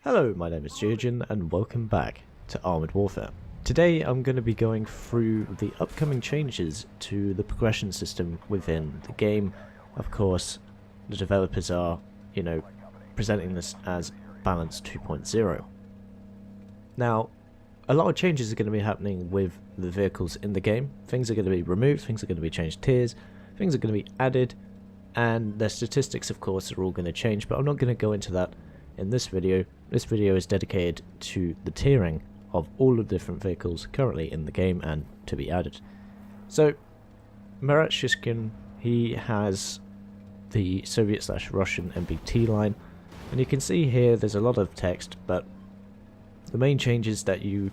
Hello, my name is Geogen and welcome back to Armoured Warfare. Today I'm going to be going through the upcoming changes to the progression system within the game. Of course, the developers are, presenting this as Balance 2.0. Now, a lot of changes are going to be happening with the vehicles in the game. Things are going to be removed, things are going to be changed tiers, things are going to be added, and their statistics of course are all going to change, but I'm not going to go into that in this video. This video is dedicated to the tiering of all of the different vehicles currently in the game and to be added. So, Mbts, he has the Soviet/Russian MBT line, and you can see here there's a lot of text, but the main changes that you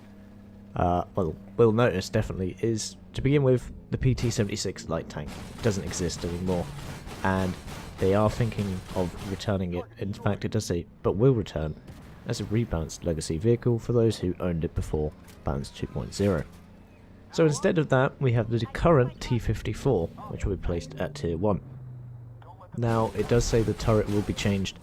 will notice definitely is, to begin with, the PT-76 light tank doesn't exist anymore, and they are thinking of returning it. In fact, it does say, but will return as a rebalanced legacy vehicle for those who owned it before Balance 2.0. So instead of that, we have the current T-54, which will be placed at Tier 1. Now, it does say the turret will be changed,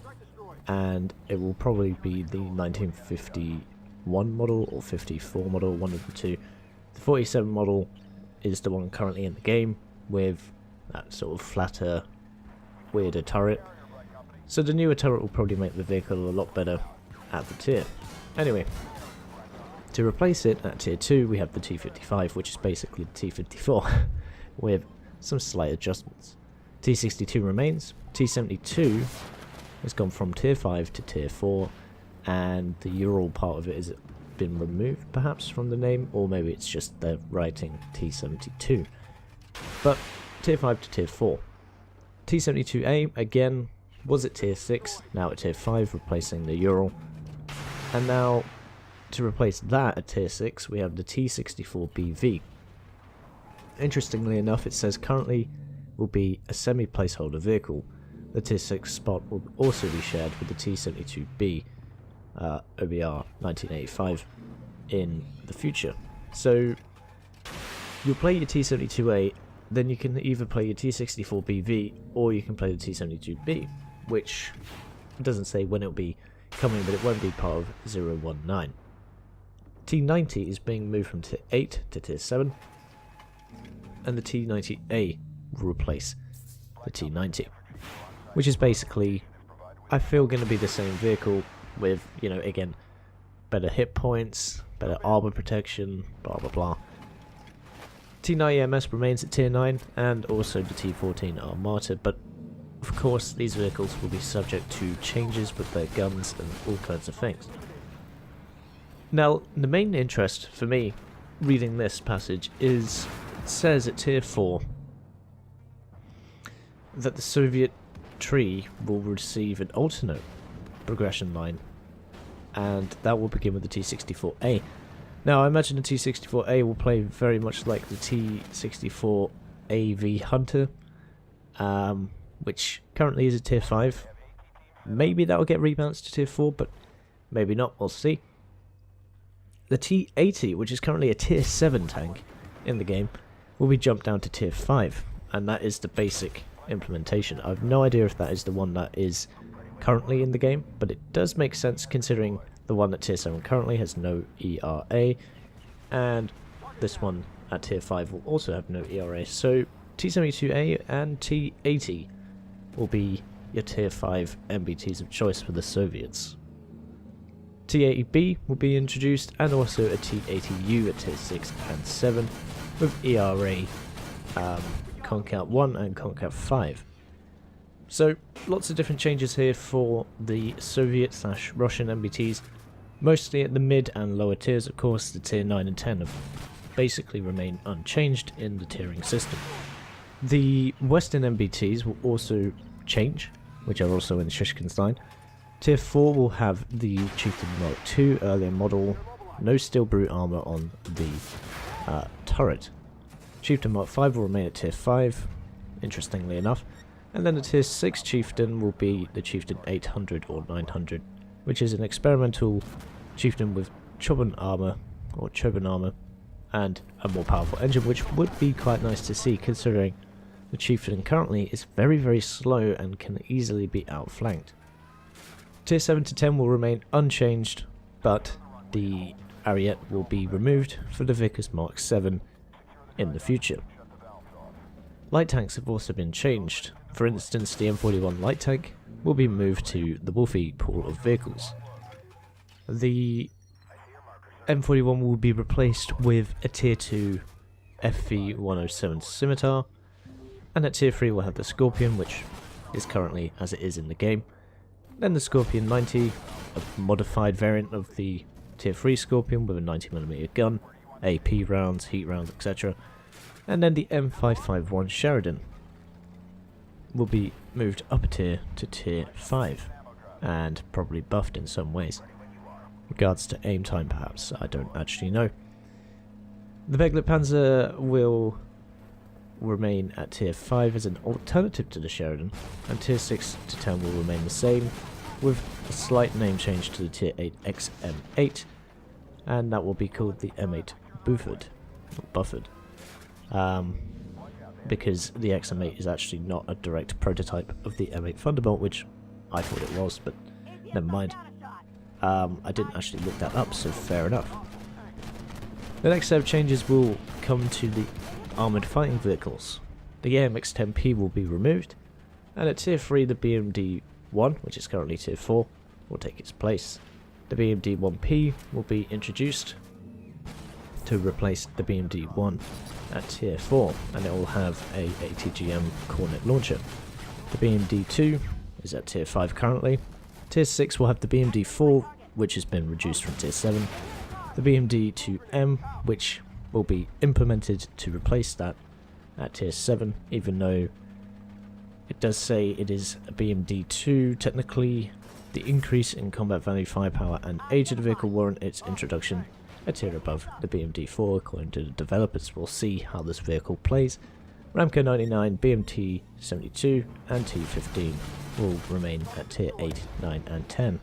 and it will probably be the 1951 model or 54 model, one of the two. The 47 model is the one currently in the game, with that sort of flatter, weirder turret. So the newer turret will probably make the vehicle a lot better at the tier. Anyway, to replace it at Tier 2 we have the T-55, which is basically the T-54 with some slight adjustments. T-62 remains. T-72 has gone from Tier 5 to Tier 4, and the Ural part of it has been removed perhaps from the name, or maybe it's just they're writing T-72. But Tier 5 to Tier 4. T-72A again was at Tier 6, now at Tier 5, replacing the Ural. And now, to replace that at Tier 6, we have the T-64BV. Interestingly enough, it says currently will be a semi-placeholder vehicle. The Tier 6 spot will also be shared with the T-72B Vbr 1985 in the future. So, you'll play your T-72A, then you can either play your T-64BV or you can play the T-72B, which doesn't say when it'll be coming, but it won't be part of 019. T-90 is being moved from Tier 8 to Tier 7, and the T-90A will replace the T-90, which is basically, I feel, going to be the same vehicle with, again, better hit points, better armor protection, blah blah blah. T-90MS remains at Tier 9, and also the T-14 Armoured, but of course these vehicles will be subject to changes with their guns and all kinds of things. Now, the main interest for me reading this passage is, it says at Tier 4 that the Soviet tree will receive an alternate progression line, and that will begin with the T-64A. Now, I imagine the T-64A will play very much like the T-64AV Hunter, which currently is a Tier 5. Maybe that will get rebalanced to Tier 4, but maybe not, we'll see. The T-80, which is currently a Tier 7 tank in the game, will be jumped down to Tier 5, and that is the basic implementation. I have no idea if that is the one that is currently in the game, but it does make sense considering the one at Tier 7 currently has no ERA, and this one at Tier 5 will also have no ERA. So T-72A and T-80 will be your Tier 5 MBTs of choice for the Soviets. T-80B will be introduced, and also a T-80U at Tier 6 and 7 with ERA Concount 1 and Concount 5. So, lots of different changes here for the Soviet/Russian MBTs, mostly at the mid and lower tiers. Of course, the Tier 9 and 10 have basically remained unchanged in the tiering system. The Western MBTs will also change, which are also in Shishkin's line. Tier 4 will have the Chieftain Mark II earlier model, no steel brute armor on the turret. Chieftain Mark 5 will remain at Tier 5, interestingly enough. And then the Tier 6 Chieftain will be the Chieftain 800 or 900, which is an experimental Chieftain with Choban armor, and a more powerful engine, which would be quite nice to see considering the Chieftain currently is very, very slow and can easily be outflanked. Tier 7 to 10 will remain unchanged, but the Ariete will be removed for the Vickers Mark 7 in the future. Light tanks have also been changed. For instance, the M41 light tank will be moved to the Wolfie pool of vehicles. The M41 will be replaced with a Tier 2 FV107 Scimitar, and at Tier 3 we'll have the Scorpion, which is currently as it is in the game. Then the Scorpion 90, a modified variant of the Tier 3 Scorpion with a 90mm gun, AP rounds, heat rounds, etc. And then the M551 Sheridan will be moved up a tier to Tier 5, and probably buffed in some ways. Regards to aim time perhaps, I don't actually know. The Beglet Panzer will remain at Tier 5 as an alternative to the Sheridan, and Tier 6 to 10 will remain the same, with a slight name change to the Tier 8 XM8, and that will be called the M8 Bufford. Because the XM8 is actually not a direct prototype of the M8 Thunderbolt, which I thought it was, but never mind. I didn't actually look that up, so fair enough. The next set of changes will come to the armoured fighting vehicles. The AMX-10P will be removed, and at Tier 3 the BMD-1, which is currently Tier 4, will take its place. The BMD-1P will be introduced to replace the BMD-1 at Tier 4, and it will have a ATGM Cornet launcher. The BMD-2 is at Tier 5 currently. Tier 6 will have the BMD-4, which has been reduced from Tier 7. The BMD-2M, which will be implemented to replace that at Tier 7, even though it does say it is a BMD-2. Technically, the increase in combat value, firepower and age of the vehicle warrant its introduction a tier above the BMD-4 according to the developers. We'll see how this vehicle plays. Ramco 99, BMT 72 and T15 will remain at Tier 8, 9 and 10.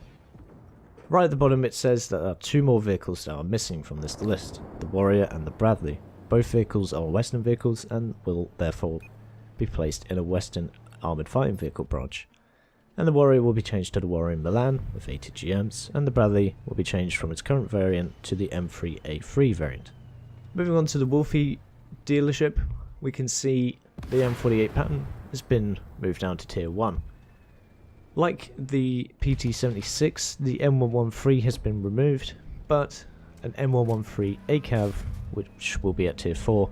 Right at the bottom it says that there are two more vehicles that are missing from this list, the Warrior and the Bradley. Both vehicles are Western vehicles and will therefore be placed in a Western armoured fighting vehicle branch. And the Warrior will be changed to the Warrior Milan with ATGMs, and the Bradley will be changed from its current variant to the M3A3 variant. Moving on to the Wolfie dealership, we can see the M48 pattern has been moved down to Tier 1. Like the PT76, the M113 has been removed, but an M113 ACAV, which will be at Tier 4,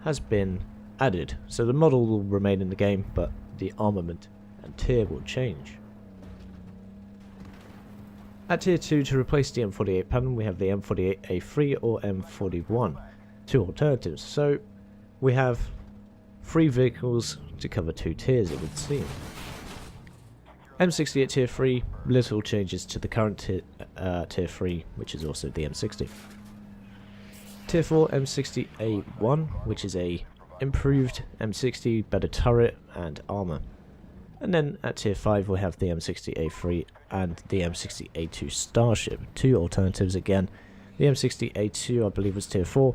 has been added. So the model will remain in the game, but the armament and tier will change. At Tier 2, to replace the M48 pattern, we have the M48A3 or M41, two alternatives. So we have 3 vehicles to cover 2 tiers, it would seem. M60 at Tier 3, little changes to the current Tier 3, which is also the M60. Tier 4 M60A1, which is a improved M60, better turret and armour. And then at Tier 5 we have the M60A3 and the M60A2 Starship, two alternatives again. The M60A2 I believe was Tier 4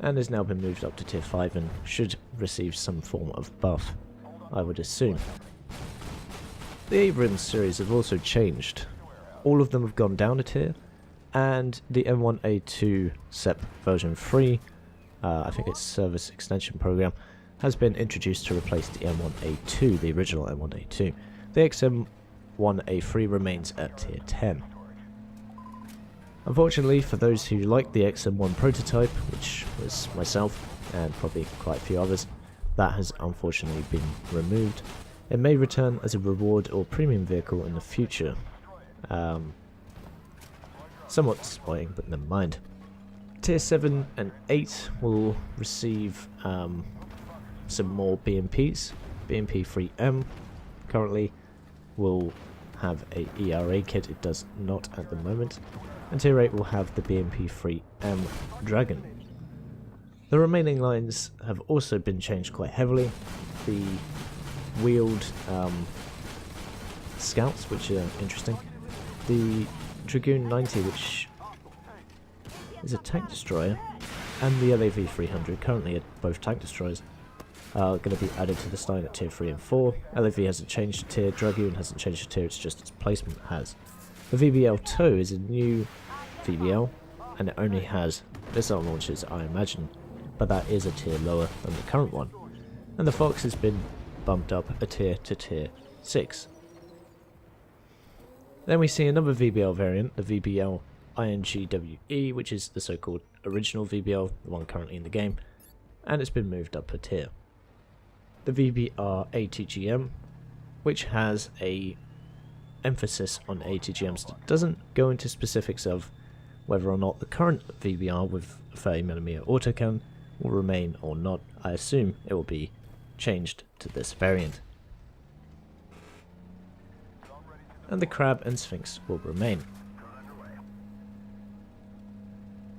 and has now been moved up to Tier 5 and should receive some form of buff, I would assume. The Abrams series have also changed. All of them have gone down a tier, and the M1A2 SEP version 3, I think it's Service Extension Program, has been introduced to replace the M1A2, the original M1A2. The XM1A3 remains at Tier 10. Unfortunately, for those who like the XM1 prototype, which was myself and probably quite a few others, that has unfortunately been removed. It may return as a reward or premium vehicle in the future. Somewhat disappointing, but never mind. Tier 7 and 8 will receive some more BMPs. BMP 3M currently will have a ERA kit, it does not at the moment. And Tier 8 will have the BMP 3M Dragon. The remaining lines have also been changed quite heavily. The wheeled scouts, which are interesting. The Dragoon 90, which is a tank destroyer, and the LAV 300, currently at both tank destroyers, are going to be added to the line at Tier 3 and 4. LAV hasn't changed the tier, Dragoon hasn't changed the tier, it's just its placement has. The VBL TOW is a new VBL, and it only has missile launchers, I imagine, but that is a tier lower than the current one. And the Fox has been bumped up a tier to tier 6. Then we see another VBL variant, the VBL INGWE, which is the so-called original VBL, the one currently in the game, and it's been moved up a tier. The Vbr Atgm, which has a emphasis on ATGMs, that doesn't go into specifics of whether or not the current VBR with 30mm autocannon will remain or not. I assume it will be changed to this variant. And the Crab and Sphinx will remain.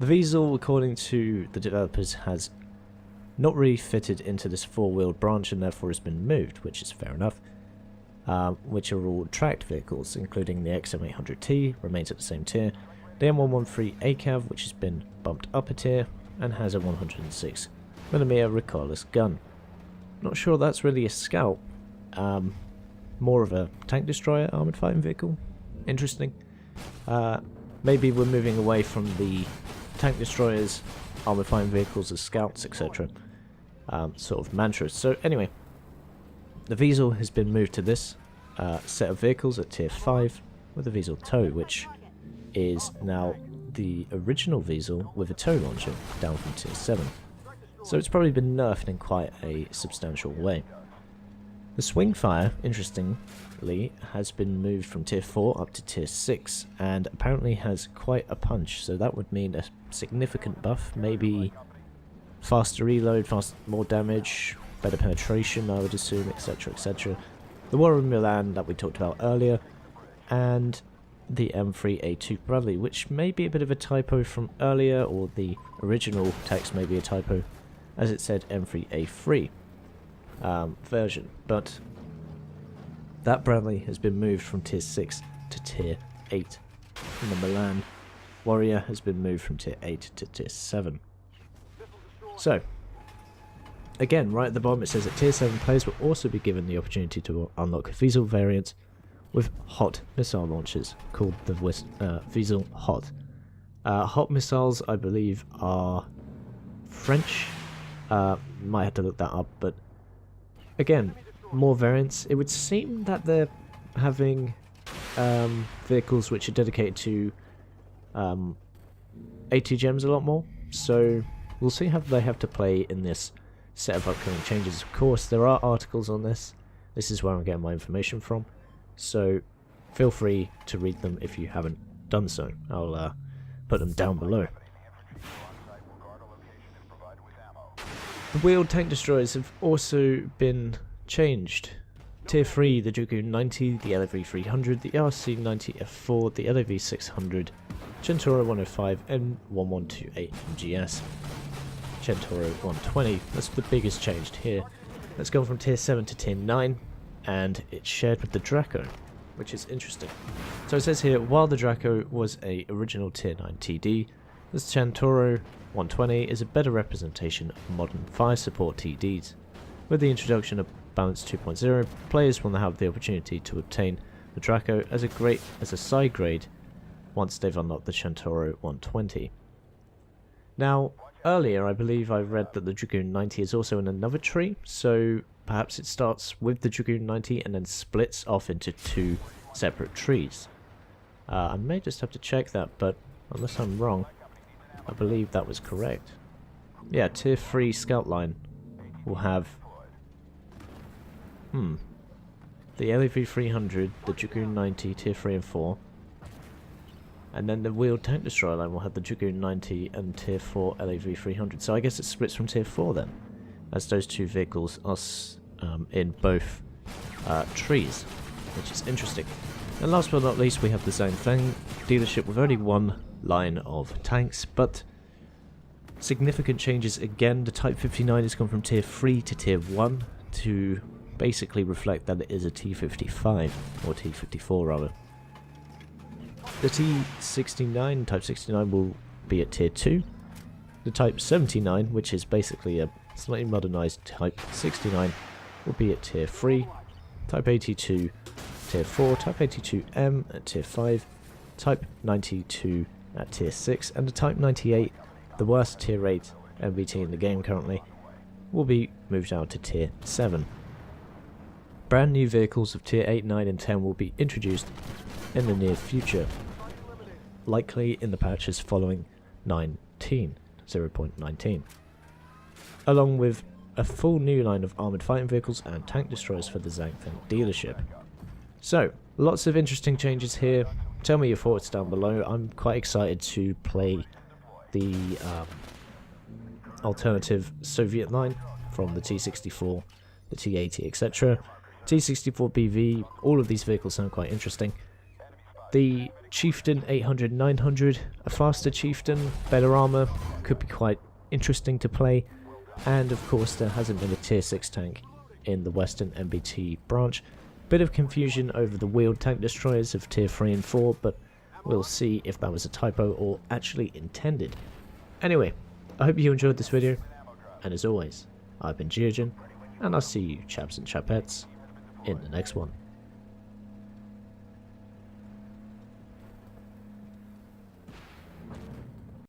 The Weasel, according to the developers, has not really fitted into this four-wheeled branch and therefore has been moved, which is fair enough. Which are all tracked vehicles, including the XM800T, remains at the same tier, the M113 ACAV, which has been bumped up a tier, and has a 106mm recoilless gun. Not sure that's really a scout, more of a tank destroyer armoured fighting vehicle. Interesting. Maybe we're moving away from the tank destroyers, armoured fighting vehicles as scouts, etc. Sort of mantras. So anyway, the Weasel has been moved to this set of vehicles at tier 5 with the Weasel TOW, which is now the original Weasel with a TOW launcher down from tier 7. So it's probably been nerfed in quite a substantial way. The Swingfire, interestingly, has been moved from tier 4 up to tier 6 and apparently has quite a punch, so that would mean a significant buff, maybe faster reload, more damage, better penetration, I would assume, etc, etc. The Warren Milan that we talked about earlier, and the M3A2 Bradley, which may be a bit of a typo from earlier, or the original text may be a typo, as it said M3A3 version, but that Bradley has been moved from tier 6 to tier 8, and the Milan Warrior has been moved from tier 8 to tier 7. So, again, right at the bottom it says that tier 7 players will also be given the opportunity to unlock a Weasel variant with hot missile launchers, called the Weasel Hot. Hot missiles, I believe, are French. Might have to look that up, but again, more variants. It would seem that they're having vehicles which are dedicated to ATGMs a lot more, so we'll see how they have to play in this set of upcoming changes. Of course, there are articles on this. This is where I'm getting my information from, so feel free to read them if you haven't done so. I'll put them down below. The wheeled tank destroyers have also been changed. Tier 3, the Geogen 90, the LAV 300, the RC 90F4, the LAV 600, Centauro 105, and 1128 MGS. Centauro 120, that's the biggest changed here. That's gone from tier 7 to tier 9, and it's shared with the Draco, which is interesting. So it says here, while the Draco was a original tier 9 TD, the Centauro 120 is a better representation of modern fire support TDs. With the introduction of Balance 2.0, players will now have the opportunity to obtain the Draco as a side grade once they've unlocked the Centauro 120. Now, earlier I believe I read that the Dragoon 90 is also in another tree, so perhaps it starts with the Dragoon 90 and then splits off into two separate trees. I may just have to check that, but unless I'm wrong, I believe that was correct. Yeah, tier 3 scout line will have the LAV 300, the Dragoon 90, tier 3 and 4, and then the wheeled tank destroyer line will have the Dragoon 90 and tier 4 LAV 300. So I guess it splits from tier 4 then, as those two vehicles are in both trees, which is interesting. And last but not least, we have the Zhangfeng dealership with only one line of tanks, but significant changes again. The Type 59 has gone from tier 3 to tier 1 to basically reflect that it is a T55, or T54 rather. The T69, Type 69, will be at tier 2. The Type 79, which is basically a slightly modernized Type 69, will be at tier 3. Type 82, tier 4. Type 82M at tier 5. Type 92 at tier 6, and the Type 98, the worst tier 8 MBT in the game currently, will be moved out to tier 7. Brand new vehicles of tier 8, 9 and 10 will be introduced in the near future, likely in the patches following 0.19, along with a full new line of armoured fighting vehicles and tank destroyers for the Zhangfeng dealership. So, lots of interesting changes here. Tell me your thoughts down below. I'm quite excited to play the alternative Soviet line from the T64, the T80, etc. T64BV, all of these vehicles sound quite interesting. The Chieftain 800-900, a faster Chieftain, better armour, could be quite interesting to play. And of course there hasn't been a tier 6 tank in the Western MBT branch. Bit of confusion over the wheeled tank destroyers of tier 3 and 4, but we'll see if that was a typo or actually intended. Anyway, I hope you enjoyed this video, and as always, I've been Geogen, and I'll see you chaps and chapettes in the next one.